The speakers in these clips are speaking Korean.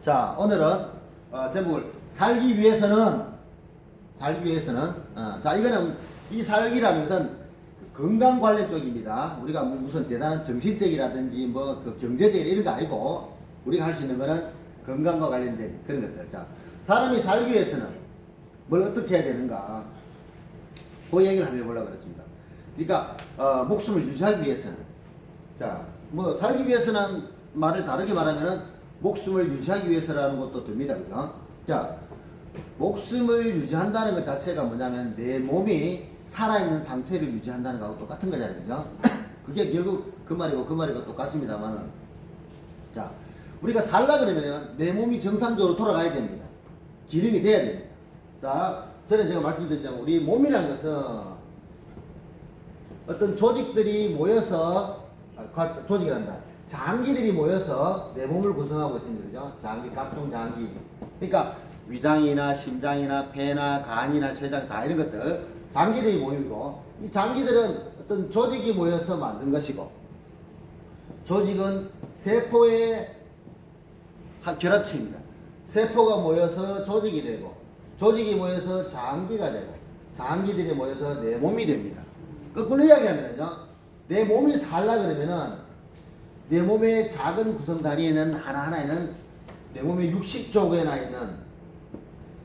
자, 오늘은 제목을 살기 위해서는 자, 이거는 이 살기라는 것은 건강 관련 쪽입니다. 우리가 무슨 대단한 정신적이라든지 뭐 그 경제적 이런 거 아니고 우리가 할 수 있는 거는 건강과 관련된 그런 것들. 자, 사람이 살기 위해서는 뭘 어떻게 해야 되는가? 그 얘기를 한번 해보려고 그랬습니다. 그러니까 목숨을 유지하기 위해서는, 자, 뭐 살기 위해서는 말을 다르게 말하면은 목숨을 유지하기 위해서라는 것도 듭니다. 그죠? 자, 목숨을 유지한다는 것 자체가 뭐냐면 내 몸이 살아있는 상태를 유지한다는 거하고 똑같은 거잖아요. 그죠? 그게 결국 그 말이고 똑같습니다만은, 자, 우리가 살라 그러면 내 몸이 정상적으로 돌아가야 됩니다. 기능이 돼야 됩니다. 자, 전에 제가 말씀드렸지만 우리 몸이라는 것은 어떤 조직들이 모여서 조직이란다. 장기들이 모여서 내 몸을 구성하고 있습니다. 그죠? 장기, 각종 장기. 그러니까 위장이나 심장이나 폐나 간이나 췌장 다 이런 것들 장기들이 모이고, 이 장기들은 어떤 조직이 모여서 만든 것이고, 조직은 세포의 결합체입니다. 세포가 모여서 조직이 되고, 조직이 모여서 장기가 되고, 장기들이 모여서 내 몸이 됩니다. 거꾸로 이야기하면요, 내 몸이 살라 그러면은 내 몸의 작은 구성 단위에는 하나하나에는 내 몸의 60조개나 있는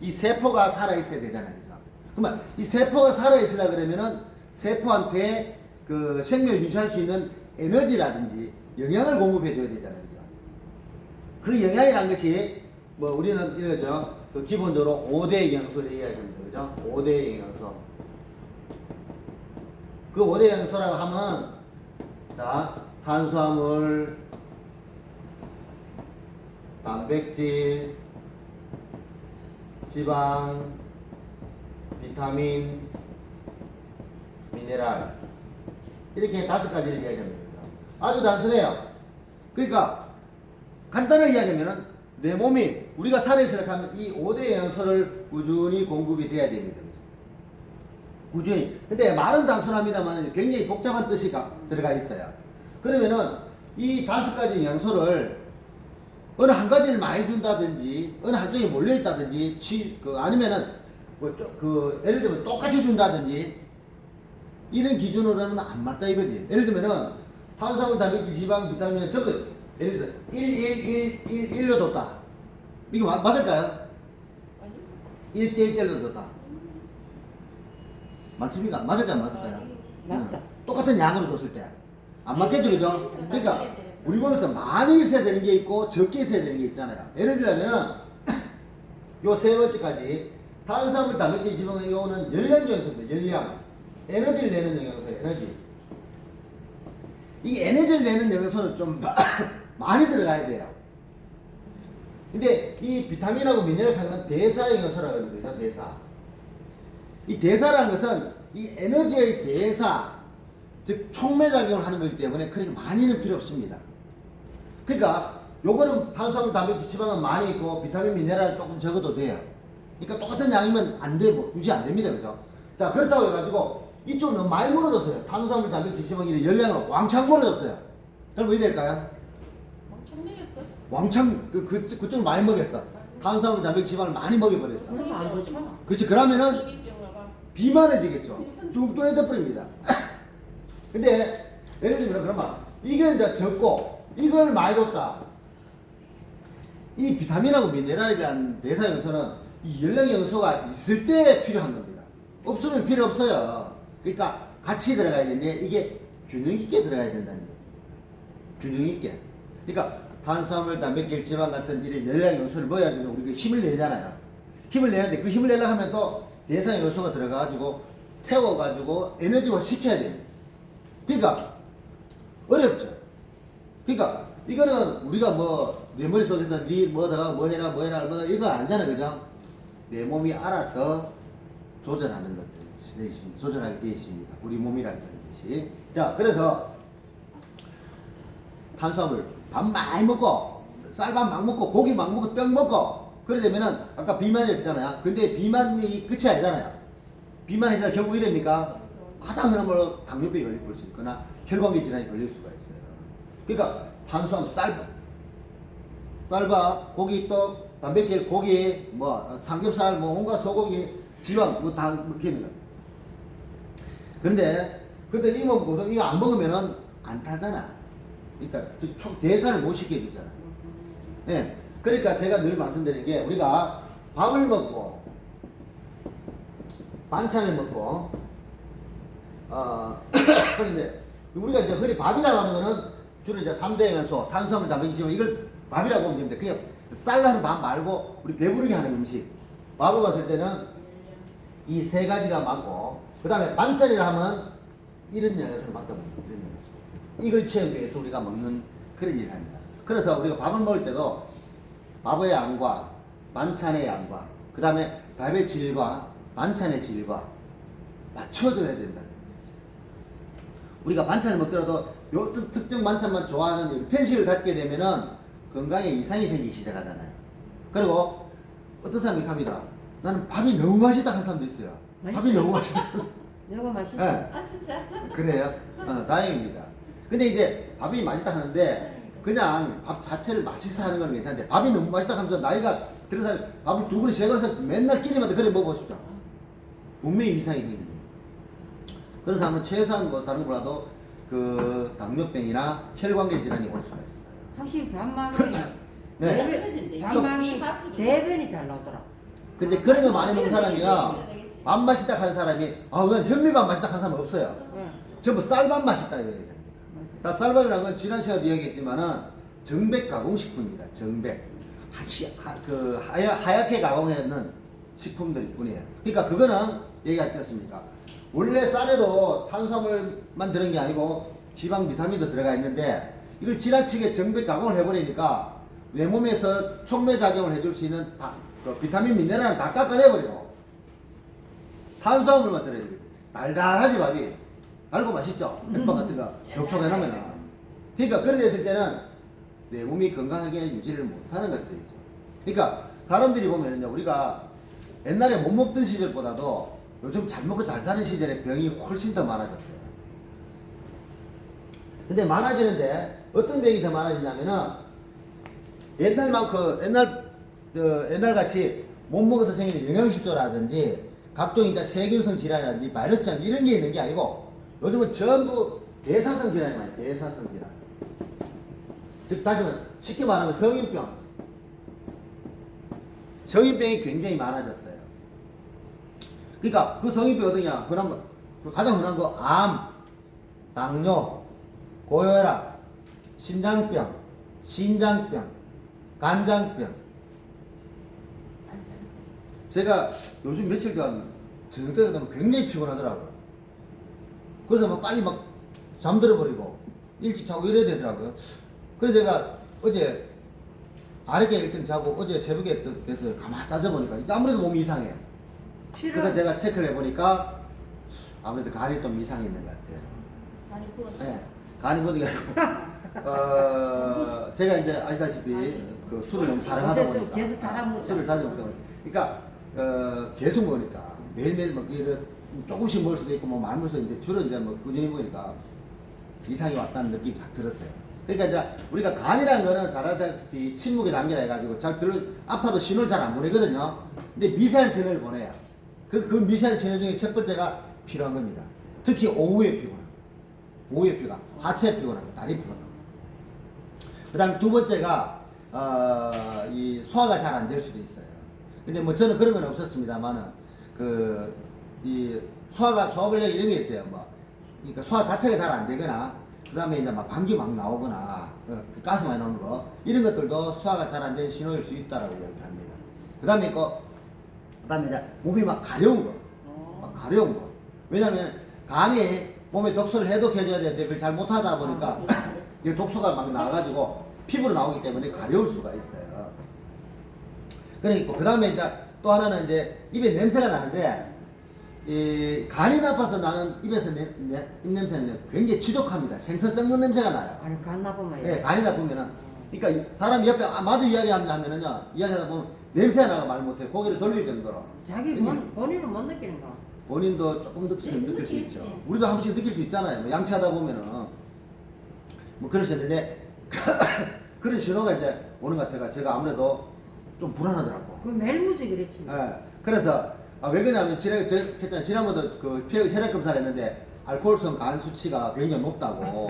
이 세포가 살아있어야 되잖아요. 그죠? 그러면 이 세포가 살아있으려 그러면은 세포한테 그 생명을 유지할 수 있는 에너지라든지 영양을 공급해 줘야 되잖아요. 그죠? 그 영양이라는 것이 뭐 우리는 이거죠. 그 기본적으로 5대 영양소를 이야기합니다. 그죠? 5대 영양소. 그 5대 영양소라고 하면, 자, 탄수화물, 단백질, 지방, 비타민, 미네랄, 이렇게 5가지를 이야기합니다. 아주 단순해요. 그러니까 간단하게 이야기하면 내 몸이 우리가 살아있으려고 하면 이 5대 영양소를 꾸준히 공급이 돼야 됩니다. 꾸준히. 근데 말은 단순합니다만 굉장히 복잡한 뜻이 들어가 있어요. 그러면은 이 5가지 영양소를 어느 한 가지를 많이 준다든지 어느 한쪽에 몰려 있다든지 아니면은 예를 들면 똑같이 준다든지 이런 기준으로는 안 맞다 이거지. 예를 들면은 탄수화물, 단백질, 지방, 비타민 저거 예를 들어서 1로 줬다. 이거 맞을까요? 1대1로 줬다. 맞습니까? 맞을까요? 맞다. 똑같은 양으로 줬을 때 안 맞겠죠, 그죠? 그러니까 우리 몸에서 많이 있어야 되는 게 있고 적게 있어야 되는 게 있잖아요. 예를 들면 요 세 번째까지 탄수화물, 단백질, 지방 이거는 열량중에서입니다. 열량, 에너지를 내는 영양소예요. 에너지. 이 에너지를 내는 영양소는 좀 많이 들어가야 돼요. 근데 이 비타민하고 미네랄 하는 건 대사 영양소라고 합니다. 대사. 이 대사라는 것은 이 에너지의 대사, 즉 촉매작용을 하는 거기 때문에 그렇게 많이는 필요 없습니다. 그러니까 요거는 탄수화물, 단백질, 지방은 많이 있고 비타민, 미네랄은 조금 적어도 돼요. 그러니까 똑같은 양이면 안 되고 유지 안 됩니다. 그죠? 자, 그렇다고 해가지고 이쪽 너무 많이 물어줬어요. 탄수화물, 단백질, 지방 이런 열량으로 왕창 물어줬어요. 그럼 왜 될까요? 왕창 먹였어? 왕창 그쪽 많이 먹였어. 탄수화물, 단백질, 지방을 많이 먹여버렸어. 그러면 안 좋잖아. 그렇지. 그러면은 비만해지겠죠. 뚱뚱해져 버립니다. 근데 예를 들면 그러면 이게 이제 적고 이걸 많이 줬다. 이 비타민하고 미네랄이라는 대사 영양소는 이 열량 영양소가 있을 때 필요한 겁니다. 없으면 필요 없어요. 그러니까 같이 들어가야 되는데 이게 균형 있게 들어가야 된다는 얘기예요. 균형 있게. 그러니까 탄수화물, 단백질, 지방 같은 이런 열량 영양소를 먹어야지만 우리가 힘을 내잖아요. 힘을 내는데 그 힘을 내려고 하면 또 대사 영양소가 들어가가지고 태워가지고 에너지화 시켜야 됩니다. 그러니까 어렵죠. 그러니까 이거는 우리가 뭐 내 머릿속에서 네 뭐다가 뭐 해라 이거 아니잖아. 그죠? 내 몸이 알아서 조절하는 것들이 조절하게 되어 있습니다. 우리 몸이라는 것이. 자, 그래서 탄수화물 밥 많이 먹고 쌀밥 막 먹고 고기 막 먹고 떡 먹고 그래 되면은 아까 비만이 했잖아요. 근데 비만이 끝이 아니잖아요. 비만해서 결국 이됩니까? 가장 흔한 걸로 당뇨병이 걸릴 수 있거나 혈관계 질환이 걸릴 수가 있어요. 그러니까 탄수화물 쌀밥, 고기, 떡, 단백질, 고기, 뭐 삼겹살, 뭐 온갖 소고기, 지방 뭐다 먹게 있는 거야. 그런데 이거 보통 이거 안 먹으면은 안 타잖아. 그러니까 총 대사를 못 시켜 주잖아. 예. 그러니까 제가 늘 말씀드리는 게 우리가 밥을 먹고 반찬을 먹고 그런데 우리가 이제 흔히 밥이라고 하는 거는 주로 이제 3대 영양소, 탄수화물, 단백질, 이걸 밥이라고 보면 됩니다. 그냥 쌀라는 밥 말고 우리 배부르게 하는 음식. 밥을 봤을 때는 이 세 가지가 맞고, 그 다음에 반찬이라 하면 이런 영양소를 맞다 봅니다. 이런 영양소. 이걸 채우기 위해서 우리가 먹는 그런 일을 합니다. 그래서 우리가 밥을 먹을 때도 밥의 양과 반찬의 양과 그 다음에 밥의 질과 반찬의 질과 맞춰줘야 된다는 거죠. 우리가 반찬을 먹더라도 요 특정 반찬만 좋아하는 편식을 갖게 되면은 건강에 이상이 생기기 시작하잖아요. 그리고 어떤 사람이 합니다. 나는 밥이 너무 맛있다 하는 사람도 있어요. 밥이 너무 맛있다. 내가 맛있어. 네. 아 진짜? 그래요? 다행입니다. 근데 이제 밥이 맛있다 하는데 그냥 밥 자체를 맛있어 하는 건 괜찮은데 밥이 너무 맛있다 하면서 나이가 들은 사람이 밥을 두 그릇 세 그릇 맨날 끼니마다 그래 먹어보십시오. 분명히 이상이 생깁니다. 그래서 한번 최소한 뭐 다른 거라도 그 당뇨병이나 혈관계 질환이 올 수가 있어요. 확실히 반마음이 네. 반마음이 대변이 잘 나오더라. 근데 그런 거 많이 먹는 사람이요. 밥 맛있다 하는 사람이 난 현미밥 맛있다 하는 사람 없어요. 네. 전부 쌀밥 맛있다 이야기합니다. 자, 쌀밥이라는 건 지난 시간에도 이야기했지만은 정백 가공식품입니다. 정백. 하얗게 가공하는 식품들 뿐이에요. 그러니까 그거는 얘기하지 않습니까? 원래 쌀에도 탄수화물만 들은 게 아니고 지방, 비타민도 들어가 있는데 이걸 지나치게 정백 가공을 해버리니까 내 몸에서 촉매작용을 해줄 수 있는 그 비타민, 미네랄은 다 깎아내버리고 탄수화물만 들어야 되거든요. 달달하지 밥이. 달고 맛있죠? 햇밥 같은 거 촉촉해놓으면은. 그러니까 그렇게 됐을 때는 내 몸이 건강하게 유지를 못하는 것들이죠. 그러니까 사람들이 보면은요, 우리가 옛날에 못 먹던 시절보다도 요즘 잘 먹고 잘 사는 시절에 병이 훨씬 더 많아졌어요. 근데 많아지는데 어떤 병이 더 많아지냐면은 옛날 같이 못 먹어서 생기는 영양실조라든지 각종 이제 세균성 질환이라든지 바이러스성 이런 게 있는 게 아니고 요즘은 전부 대사성 질환이 많아요. 대사성 질환. 즉 다시 말하면 쉽게 말하면 성인병. 성인병이 굉장히 많아졌어요. 그러니까 그 성인병이 어떠냐? 흔한 거, 가장 흔한 거 암, 당뇨, 고혈압, 심장병, 신장병, 간장병. 제가 요즘 며칠간 저녁 때가 되면 굉장히 피곤하더라고요. 그래서 막 빨리 막 잠들어 버리고 일찍 자고 이래야 되더라고요. 그래서 제가 어제 아랫게 일등 자고 어제 새벽에 돼서 가만히 따져보니까 아무래도 몸이 이상해요. 그래서 제가 체크를 해보니까 아무래도 간이 좀 이상이 있는 것 같아요. 많이 부었나? 네, 간이 부은 게 아니고 제가 이제 아시다시피 그 술을 너무 사랑하다 보니까 계속 달아먹었다. 술을 자주 먹다 보니까 그러니까 계속 먹으니까 매일매일 뭐 조금씩 먹을 수도 있고 뭐 많이 먹을 수도 있는데 주로 이제 뭐 꾸준히 먹으니까 이상이 왔다는 느낌이 딱 들었어요. 그러니까 이제 우리가 간이라는 거는 잘 아시다시피 침묵의 단계라 해가지고 잘 별로 아파도 신호를 잘 안 보내거든요. 근데 미세한 신호를 보내요. 그 미세한 신호 중에 첫 번째가 필요한 겁니다. 특히 오후에 피곤. 오후에 피곤. 하체 피곤하고 다리 피곤하고. 그 다음에 두 번째가 이 소화가 잘 안 될 수도 있어요. 근데 뭐 저는 그런 건 없었습니다만은 이 소화불량 이런 게 있어요. 뭐 그러니까 소화 자체가 잘 안 되거나 그 다음에 이제 막 방귀 막 나오거나 그 가스 많이 나오는 거 이런 것들도 소화가 잘 안 되는 신호일 수 있다라고 이야기합니다. 그 다음에 이제 몸이 막 가려운 거, 막 가려운 거. 왜냐면 간이 몸에 독소를 해독해줘야 되는데 그걸 잘 못하다 보니까 이 독소가 막 나와가지고 피부로 나오기 때문에 가려울 수가 있어요. 그러니까 그 다음에 이제 또 하나는 이제 입에 냄새가 나는데 이 간이 나빠서 나는 입에서 입냄새는 굉장히 지독합니다. 생선 썩는 냄새가 나요. 아니 간 나쁘면 네, 간이 나쁘면은 그러니까 사람이 옆에 마주 이야기하면은요 이야기하다 보면 냄새가 나가 말 못해 고개를 돌릴 정도로 자기 본인은 못 느끼는가? 본인도 조금 느낄 수 있죠. 우리도 한 번씩 느낄 수 있잖아요. 뭐 양치하다 보면은 뭐 그러셨는데 그런 신호가 이제 보는 것 같아가 제가 아무래도 좀 불안하더라고. 그 멜무지 그랬지. 예. 그래서 왜 그러냐면 지난번도 그 혈액 검사를 했는데 알코올성 간 수치가 굉장히 높다고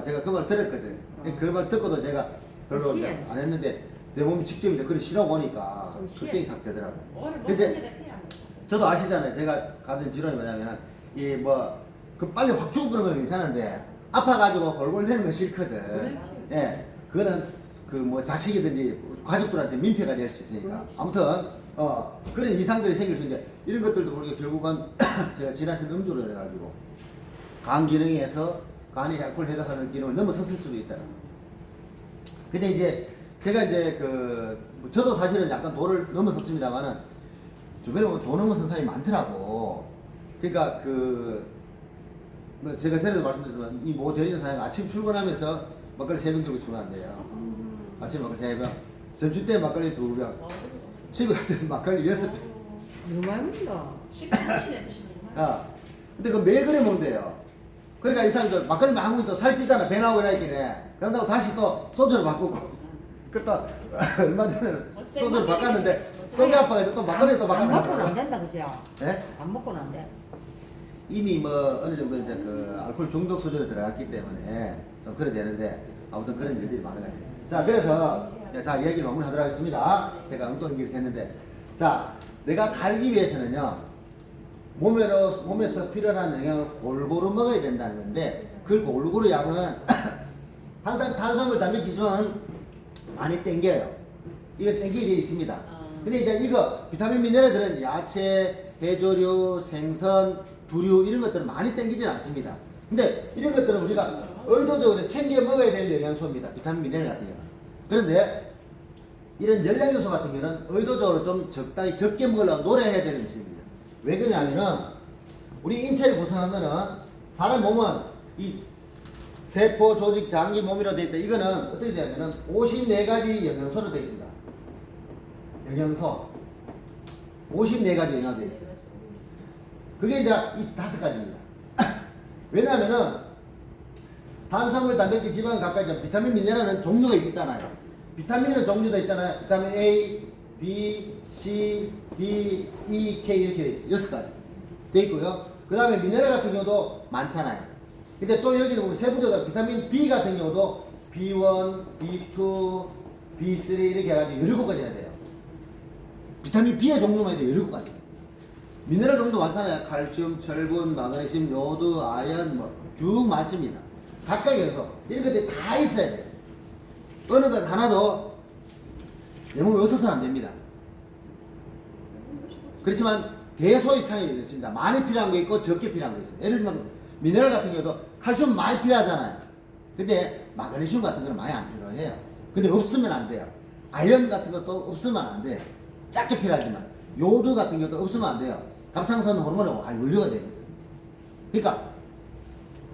제가 그 말 들었거든. 그 말 듣고도 제가 별로 시해. 이제 안 했는데 내 몸이 직접 이제 그런 싫어 보니까 좀 시해. 갑자기 싹 되더라고. 오늘 이제 못합니다 해야 저도 아시잖아요. 제가 가진 질환이 뭐냐면 이 뭐 그 빨리 확 죽어버리는 건 괜찮은데 아파가지고 골골대는 건 싫거든. 그렇지. 예, 그거는 그 뭐 자식이든지 가족들한테 민폐가 될 수 있으니까. 그렇지. 아무튼 그런 이상들이 생길 수 있는데 이런 것들도 모르게 결국은 제가 지나친 음주를 해가지고 간 기능에서 간이 알코올 해독하는 기능을 넘어섰을 수도 있다. 근데 이제 제가 이제 뭐 저도 사실은 약간 도를 넘어섰습니다만은 주변에 보면 도 넘어선 사람이 많더라고. 그러니까 뭐 제가 전에도 말씀드렸지만 이 모 대리점 사장 아침 출근하면서 막걸리 3병 들고 출근한대요. 아침 막걸리 3병, 점심 때 막걸리 2병, 집에 갈 때는 막걸리 6병. 얼마입니다. 식사 하시네 드시는 근데 그 매일 그래 먹는데요. 그러니까 이 사람들 막걸리 막 먹으면 또 살찌잖아. 배 나오고 이러니까. 그런다고 다시 또 소주를 바꾸고. 그랬다 얼마 전에는 소주를 바꿨는데 속이 아파가지고 또 막걸리 또 안 먹고는 안 바꿨다고. 된다 그죠? 예? 안 먹고는 안 돼. 이미 뭐 어느 정도 이제 그 알코올 중독 수준에 들어갔기 때문에 좀 그래 되는데 아무튼 그런 일들이 많은 것 같아요. 자, 그래서 자 얘기를 마무리하도록 하겠습니다. 제가 엉뚱한 길을 했는데 자 내가 살기 위해서는요 몸에서 필요한 영양을 골고루 먹어야 된다는 건데 그 골고루 양은 항상 탄수화물, 단백질은 많이 땡겨요. 이거 땡기게 돼 있습니다. 근데 이제 이거 비타민 미네랄들은 야채, 해조류, 생선, 두류 이런 것들은 많이 땡기진 않습니다. 근데 이런 것들은 우리가 의도적으로 챙겨 먹어야 되는 영양소입니다. 비타민 미네랄 같은 경우는. 그런데 이런 열량요소 같은 경우는 의도적으로 좀 적당히 적게 먹으려고 노력해야 되는 것입니다. 왜 그러냐면은 우리 인체를 구성한 거는 사람 몸은 이 세포, 조직, 장기, 몸이로 되어 있다. 이거는 어떻게 되냐면은 54가지 영양소로 되어 있습니다. 영양소. 54가지 영양소 되어 있어요. 그게 이제 이 5가지입니다. 왜냐하면은 탄수화물, 단백질, 지방 각각 비타민, 미네랄은 종류가 있잖아요. 비타민은 종류도 있잖아요. 비타민 A, B, C, D, E, K 이렇게 돼 있어요. 6가지 돼 있고요. 그 다음에 미네랄 같은 경우도 많잖아요. 근데 또 여기는 보면 세부적으로 비타민 B 같은 경우도 B1, B2, B3 이렇게 해가지고 17가지나 돼요. 비타민 B의 종류만 해도 17가지. 미네랄 종류도 많잖아요. 칼슘, 철분, 마그네슘, 요드, 아연 뭐 쭉 많습니다. 각각에서 이런 것들이 다 있어야 돼요. 어느 것 하나도 내 몸에 없어서는 안 됩니다. 그렇지만 대소이창이 있습니다. 많이 필요한 거 있고 적게 필요한 거 있어요. 예를 들면 미네랄 같은 경우도 칼슘 많이 필요하잖아요. 근데 마그네슘 같은 거는 많이 안 필요해요. 근데 없으면 안 돼요. 아연 같은 것도 없으면 안 돼요. 작게 필요하지만 요드 같은 경우도 없으면 안 돼요. 갑상선 호르몬이 원료가 되거든. 그러니까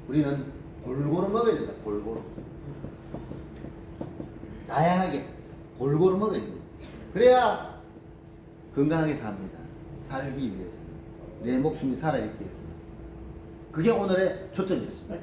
우리는 골고루 먹어야 된다. 골고루. 다양하게 골고루 먹어야 됩니다. 그래야 건강하게 삽니다. 살기 위해서는. 내 목숨이 살아있기 위해서는. 그게 오늘의 초점이었습니다.